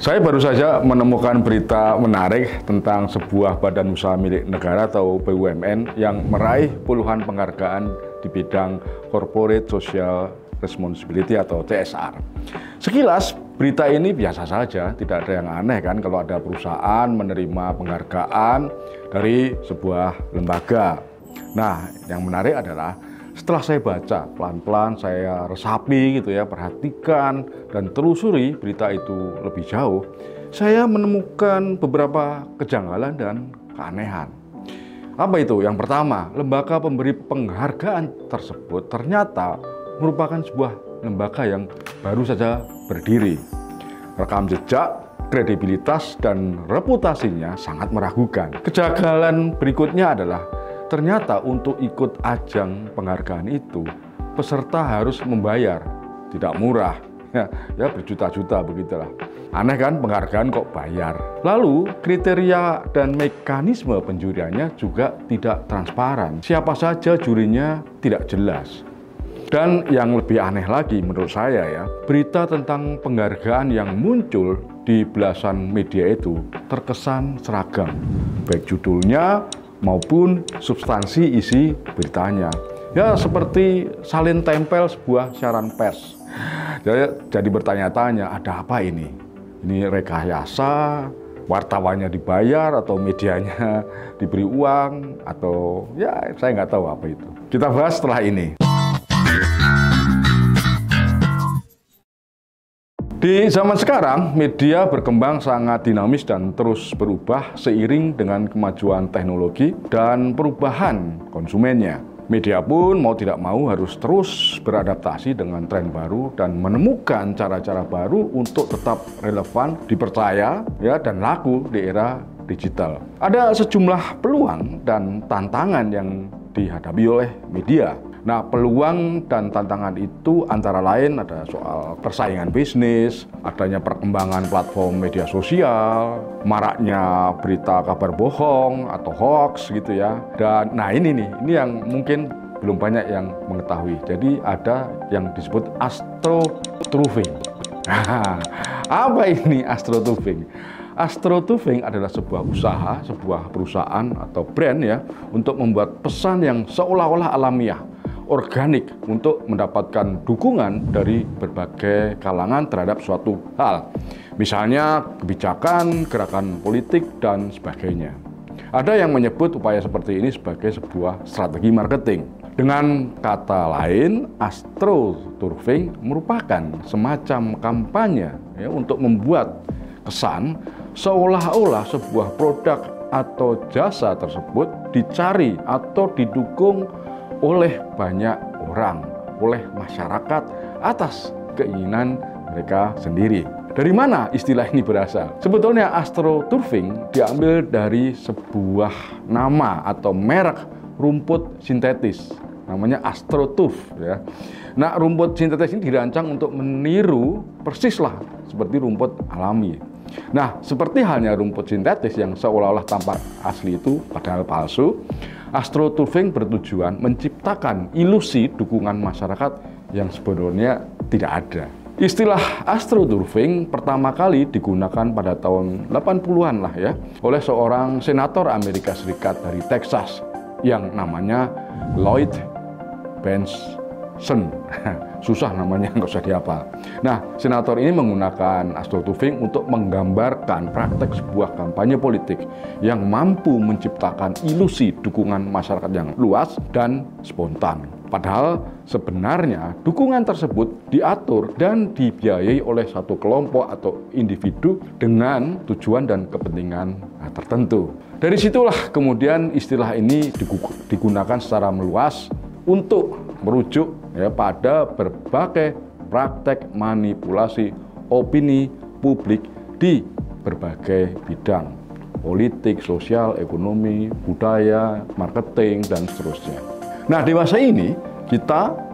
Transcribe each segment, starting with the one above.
Saya baru saja menemukan berita menarik tentang sebuah badan usaha milik negara atau BUMN yang meraih puluhan penghargaan di bidang Corporate Social Responsibility atau CSR. Sekilas berita ini biasa saja, tidak ada yang aneh kan kalau ada perusahaan menerima penghargaan dari sebuah lembaga. Nah, yang menarik adalah setelah saya baca, pelan-pelan saya resapi gitu ya, perhatikan dan telusuri berita itu lebih jauh, saya menemukan beberapa kejanggalan dan keanehan. Apa itu? Yang pertama, lembaga pemberi penghargaan tersebut ternyata merupakan sebuah lembaga yang baru saja berdiri. Rekam jejak, kredibilitas, dan reputasinya sangat meragukan. Kejanggalan berikutnya adalah ternyata untuk ikut ajang penghargaan itu, peserta harus membayar, tidak murah, ya berjuta-juta begitulah. Aneh kan, penghargaan kok bayar. Lalu kriteria dan mekanisme penjuriannya juga tidak transparan. Siapa saja jurinya tidak jelas. Dan yang lebih aneh lagi menurut saya ya, berita tentang penghargaan yang muncul di belasan media itu terkesan seragam, baik judulnya maupun substansi isi beritanya. Ya seperti salin tempel sebuah siaran pers. Jadi bertanya-tanya, ada apa ini? Ini rekayasa, wartawannya dibayar, atau medianya diberi uang, atau ya saya nggak tahu apa itu. Kita bahas setelah ini. Di zaman sekarang, media berkembang sangat dinamis dan terus berubah seiring dengan kemajuan teknologi dan perubahan konsumennya. Media pun mau tidak mau harus terus beradaptasi dengan tren baru dan menemukan cara-cara baru untuk tetap relevan, dipercaya, ya, dan laku di era digital. Ada sejumlah peluang dan tantangan yang dihadapi oleh media. Nah, peluang dan tantangan itu antara lain ada soal persaingan bisnis, adanya perkembangan platform media sosial, maraknya berita kabar bohong atau hoax gitu ya. Dan nah ini yang mungkin belum banyak yang mengetahui. Jadi ada yang disebut astroturfing. Apa ini astroturfing? Astroturfing adalah sebuah usaha, sebuah perusahaan atau brand ya, untuk membuat pesan yang seolah-olah alamiah, organik, untuk mendapatkan dukungan dari berbagai kalangan terhadap suatu hal. Misalnya kebijakan, gerakan politik, dan sebagainya. Ada yang menyebut upaya seperti ini sebagai sebuah strategi marketing. Dengan kata lain, astroturfing merupakan semacam kampanye ya, untuk membuat kesan seolah-olah sebuah produk atau jasa tersebut dicari atau didukung oleh banyak orang, oleh masyarakat atas keinginan mereka sendiri. Dari mana istilah ini berasal? Sebetulnya astroturfing diambil dari sebuah nama atau merek rumput sintetis, namanya astroturf ya. Nah, rumput sintetis ini dirancang untuk meniru persislah seperti rumput alami. Nah, seperti halnya rumput sintetis yang seolah-olah tampak asli itu padahal palsu, astroturfing bertujuan menciptakan ilusi dukungan masyarakat yang sebenarnya tidak ada. Istilah astroturfing pertama kali digunakan pada tahun 80-an lah ya, oleh seorang senator Amerika Serikat dari Texas yang namanya Lloyd Bentsen. Susah namanya, nggak usah dihafal. Nah, senator ini menggunakan astroturfing untuk menggambarkan praktek sebuah kampanye politik yang mampu menciptakan ilusi dukungan masyarakat yang luas dan spontan. Padahal sebenarnya dukungan tersebut diatur dan dibiayai oleh satu kelompok atau individu dengan tujuan dan kepentingan tertentu. Dari situlah kemudian istilah ini digunakan secara meluas untuk merujuk ya pada berbagai praktek manipulasi opini publik di berbagai bidang, politik, sosial, ekonomi, budaya, marketing, dan seterusnya. Nah, di masa ini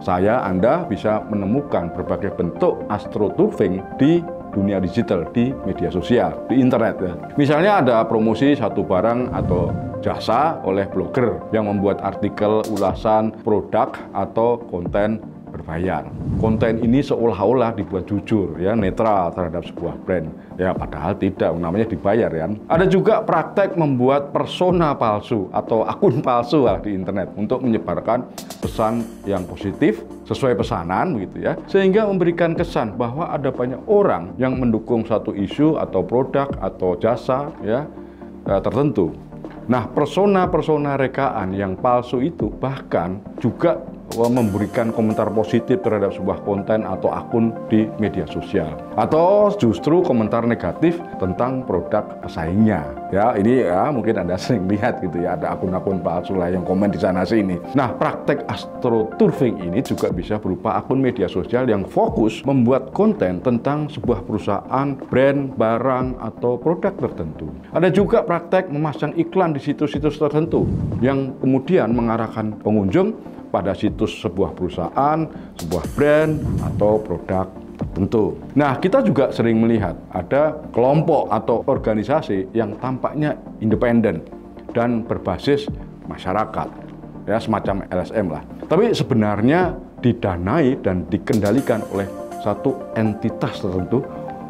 saya, Anda bisa menemukan berbagai bentuk astroturfing di dunia digital, di media sosial, di internet ya. Misalnya ada promosi satu barang atau jasa oleh blogger yang membuat artikel ulasan produk atau konten berbayar. Konten ini seolah-olah dibuat jujur, ya, netral terhadap sebuah brand. Ya, padahal tidak, namanya dibayar ya. Ada juga praktek membuat persona palsu atau akun palsu di internet untuk menyebarkan pesan yang positif sesuai pesanan begitu ya, sehingga memberikan kesan bahwa ada banyak orang yang mendukung satu isu atau produk atau jasa ya tertentu. Nah, persona-persona rekaan yang palsu itu bahkan juga memberikan komentar positif terhadap sebuah konten atau akun di media sosial, atau justru komentar negatif tentang produk pesaingnya. Ya, ini ya mungkin Anda sering lihat gitu ya, ada akun-akun palsu lah yang komen di sana sini. Nah, praktek astroturfing ini juga bisa berupa akun media sosial yang fokus membuat konten tentang sebuah perusahaan, brand, barang, atau produk tertentu. Ada juga praktek memasang iklan di situs-situs tertentu yang kemudian mengarahkan pengunjung pada situs sebuah perusahaan, sebuah brand, atau produk tertentu. Nah, kita juga sering melihat ada kelompok atau organisasi yang tampaknya independen dan berbasis masyarakat, ya semacam LSM lah. Tapi sebenarnya didanai dan dikendalikan oleh satu entitas tertentu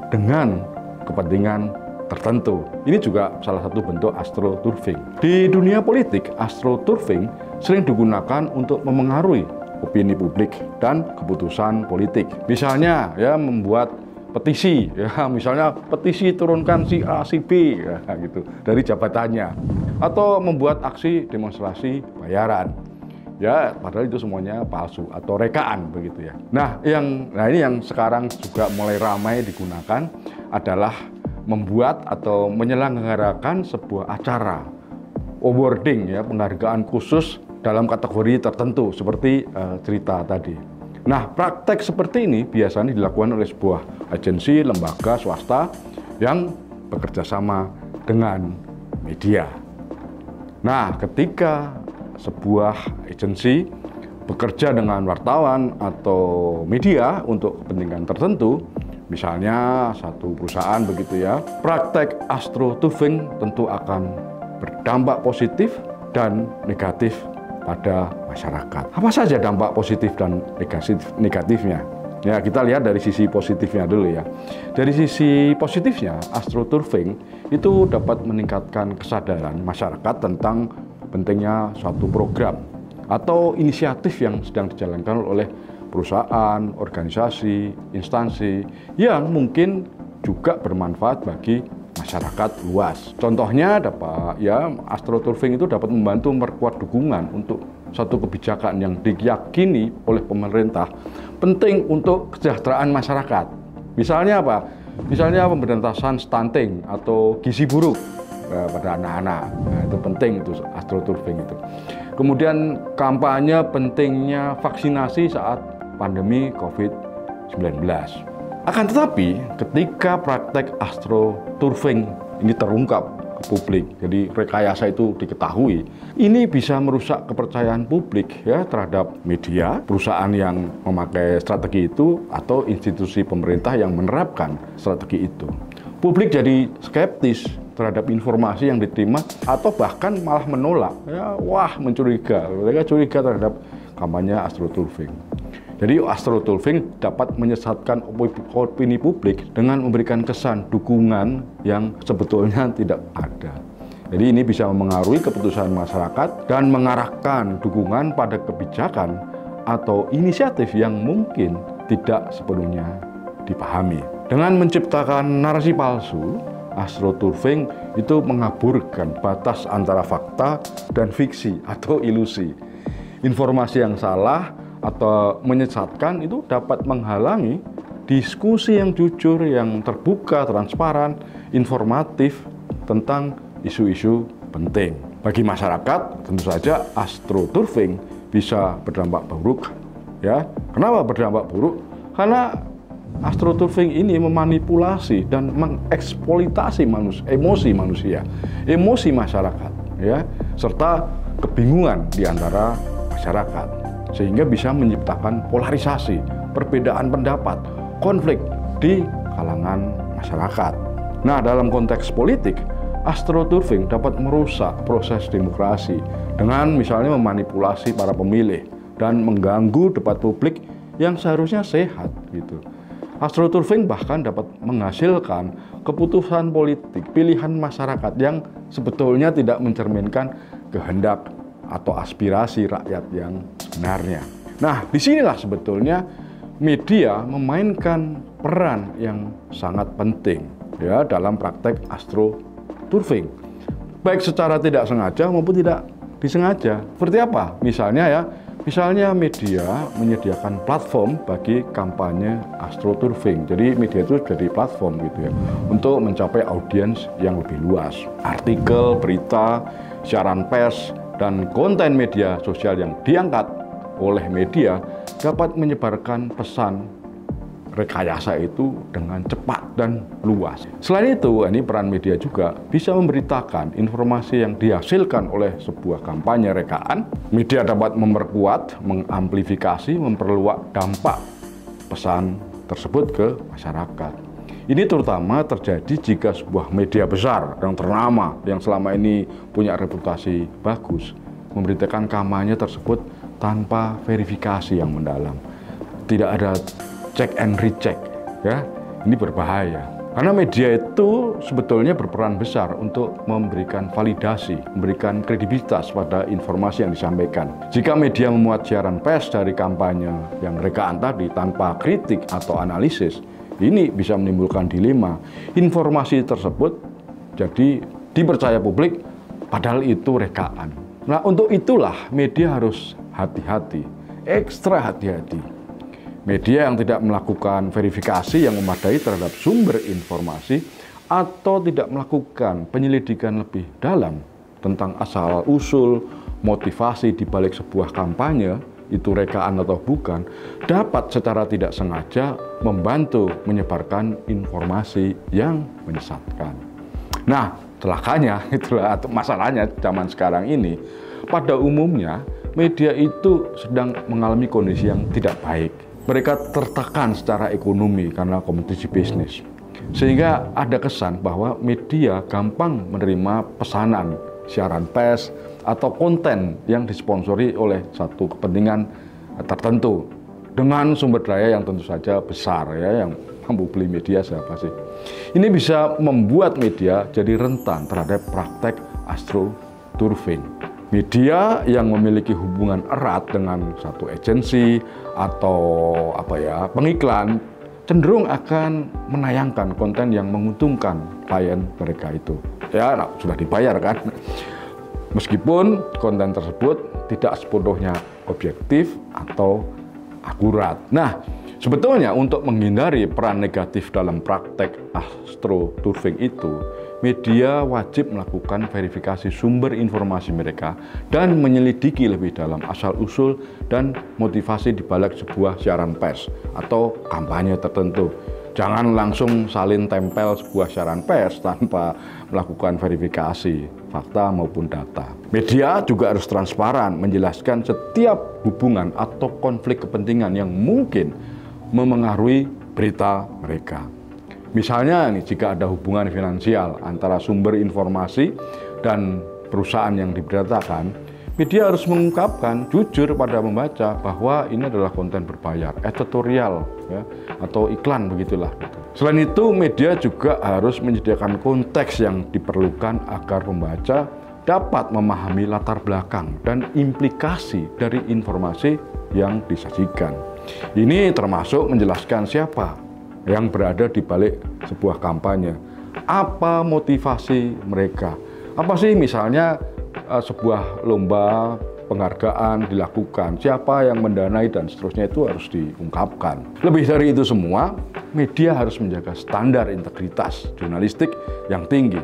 dengan kepentingan tertentu. Ini juga salah satu bentuk astroturfing. Di dunia politik, astroturfing sering digunakan untuk memengaruhi opini publik dan keputusan politik. Misalnya ya membuat petisi, ya misalnya petisi turunkan si A, si B, ya, gitu dari jabatannya, atau membuat aksi demonstrasi bayaran. Ya, padahal itu semuanya palsu atau rekaan begitu ya. Nah, ini yang sekarang juga mulai ramai digunakan adalah membuat atau menyelenggarakan sebuah acara awarding ya, penghargaan khusus dalam kategori tertentu seperti cerita tadi. Nah, praktek seperti ini biasanya dilakukan oleh sebuah agensi, lembaga swasta yang bekerja sama dengan media. Nah, ketika sebuah agensi bekerja dengan wartawan atau media untuk kepentingan tertentu, misalnya satu perusahaan begitu ya, praktek astroturfing tentu akan berdampak positif dan negatif pada masyarakat. Apa saja dampak positif dan negatifnya? Ya, kita lihat dari sisi positifnya dulu ya. Dari sisi positifnya, astroturfing itu dapat meningkatkan kesadaran masyarakat tentang pentingnya suatu program atau inisiatif yang sedang dijalankan oleh perusahaan, organisasi, instansi yang mungkin juga bermanfaat bagi masyarakat luas. Contohnya astroturfing itu dapat membantu memperkuat dukungan untuk satu kebijakan yang diyakini oleh pemerintah penting untuk kesejahteraan masyarakat. Misalnya apa? Misalnya pemberantasan stunting atau gizi buruk pada anak-anak. Nah, itu penting itu astroturfing itu. Kemudian kampanye pentingnya vaksinasi saat pandemi COVID-19. Akan tetapi, ketika praktek astroturfing ini terungkap ke publik, jadi rekayasa itu diketahui, ini bisa merusak kepercayaan publik ya terhadap media, perusahaan yang memakai strategi itu, atau institusi pemerintah yang menerapkan strategi itu. Publik jadi skeptis terhadap informasi yang diterima atau bahkan malah menolak. Ya, mereka curiga terhadap kampanye astroturfing. Jadi astroturfing dapat menyesatkan opini publik dengan memberikan kesan dukungan yang sebetulnya tidak ada. Jadi ini bisa memengaruhi keputusan masyarakat dan mengarahkan dukungan pada kebijakan atau inisiatif yang mungkin tidak sepenuhnya dipahami. Dengan menciptakan narasi palsu, astroturfing itu mengaburkan batas antara fakta dan fiksi atau ilusi. Informasi yang salah atau menyesatkan itu dapat menghalangi diskusi yang jujur, yang terbuka, transparan, informatif tentang isu-isu penting. Bagi masyarakat, tentu saja astroturfing bisa berdampak buruk. Ya, kenapa berdampak buruk? Karena astroturfing ini memanipulasi dan mengeksploitasi emosi manusia, emosi masyarakat, ya, serta kebingungan di antara masyarakat, sehingga bisa menciptakan polarisasi, perbedaan pendapat, konflik di kalangan masyarakat. Nah, dalam konteks politik, astroturfing dapat merusak proses demokrasi dengan misalnya memanipulasi para pemilih dan mengganggu debat publik yang seharusnya sehat gitu. Astroturfing bahkan dapat menghasilkan keputusan politik, pilihan masyarakat yang sebetulnya tidak mencerminkan kehendak atau aspirasi rakyat yang sebenarnya. Nah, disinilah sebetulnya media memainkan peran yang sangat penting ya dalam praktek astroturfing, baik secara tidak sengaja maupun tidak disengaja. Seperti apa? Misalnya media menyediakan platform bagi kampanye astroturfing. Jadi media itu jadi platform gitu ya untuk mencapai audiens yang lebih luas. Artikel, berita, siaran pers, dan konten media sosial yang diangkat oleh media dapat menyebarkan pesan rekayasa itu dengan cepat dan luas. Selain itu, ini peran media juga bisa memberitakan informasi yang dihasilkan oleh sebuah kampanye rekaan. Media dapat memperkuat, mengamplifikasi, memperluas dampak pesan tersebut ke masyarakat. Ini terutama terjadi jika sebuah media besar yang ternama, yang selama ini punya reputasi bagus, memberitakan kampanye tersebut tanpa verifikasi yang mendalam. Tidak ada check and recheck, ya. Ini berbahaya. Karena media itu sebetulnya berperan besar untuk memberikan validasi, memberikan kredibilitas pada informasi yang disampaikan. Jika media memuat siaran pers dari kampanye yang rekaan tadi tanpa kritik atau analisis, ini bisa menimbulkan dilema. Informasi tersebut jadi dipercaya publik, padahal itu rekaan. Nah, untuk itulah media harus hati-hati, ekstra hati-hati. Media yang tidak melakukan verifikasi yang memadai terhadap sumber informasi atau tidak melakukan penyelidikan lebih dalam tentang asal-usul, motivasi di balik sebuah kampanye, itu rekaan atau bukan, dapat secara tidak sengaja membantu menyebarkan informasi yang menyesatkan. Nah, celakanya, itulah masalahnya zaman sekarang ini, pada umumnya media itu sedang mengalami kondisi yang tidak baik. Mereka tertekan secara ekonomi karena kompetisi bisnis. Sehingga ada kesan bahwa media gampang menerima pesanan, siaran pers, atau konten yang disponsori oleh satu kepentingan tertentu dengan sumber daya yang tentu saja besar ya, yang mampu beli media siapa sih. Ini bisa membuat media jadi rentan terhadap praktek astroturfing. Media yang memiliki hubungan erat dengan satu agensi atau pengiklan cenderung akan menayangkan konten yang menguntungkan klien mereka itu. Ya, sudah dibayar kan? Meskipun konten tersebut tidak sepenuhnya objektif atau akurat. Nah, sebetulnya untuk menghindari peran negatif dalam praktek astroturfing itu, media wajib melakukan verifikasi sumber informasi mereka dan menyelidiki lebih dalam asal-usul dan motivasi di balik sebuah siaran pers atau kampanye tertentu. Jangan langsung salin tempel sebuah siaran pers tanpa melakukan verifikasi fakta maupun data. Media juga harus transparan menjelaskan setiap hubungan atau konflik kepentingan yang mungkin memengaruhi berita mereka. Misalnya jika ada hubungan finansial antara sumber informasi dan perusahaan yang diberitakan, media harus mengungkapkan jujur pada pembaca bahwa ini adalah konten berbayar, editorial ya, atau iklan begitulah. Selain itu, media juga harus menyediakan konteks yang diperlukan agar pembaca dapat memahami latar belakang dan implikasi dari informasi yang disajikan. Ini termasuk menjelaskan siapa yang berada di balik sebuah kampanye, apa motivasi mereka, apa sih misalnya sebuah lomba penghargaan dilakukan, siapa yang mendanai dan seterusnya, itu harus diungkapkan. Lebih dari itu semua, media harus menjaga standar integritas jurnalistik yang tinggi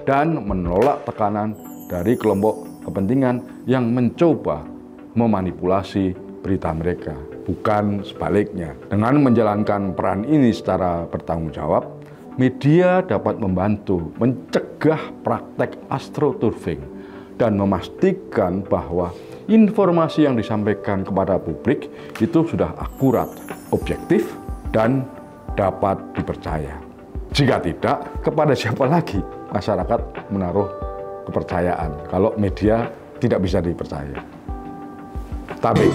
dan menolak tekanan dari kelompok kepentingan yang mencoba memanipulasi berita mereka, bukan sebaliknya. Dengan menjalankan peran ini secara bertanggung jawab, media dapat membantu mencegah praktek astroturfing dan memastikan bahwa informasi yang disampaikan kepada publik itu sudah akurat, objektif, dan dapat dipercaya. Jika tidak, kepada siapa lagi masyarakat menaruh kepercayaan kalau media tidak bisa dipercaya? Tabik.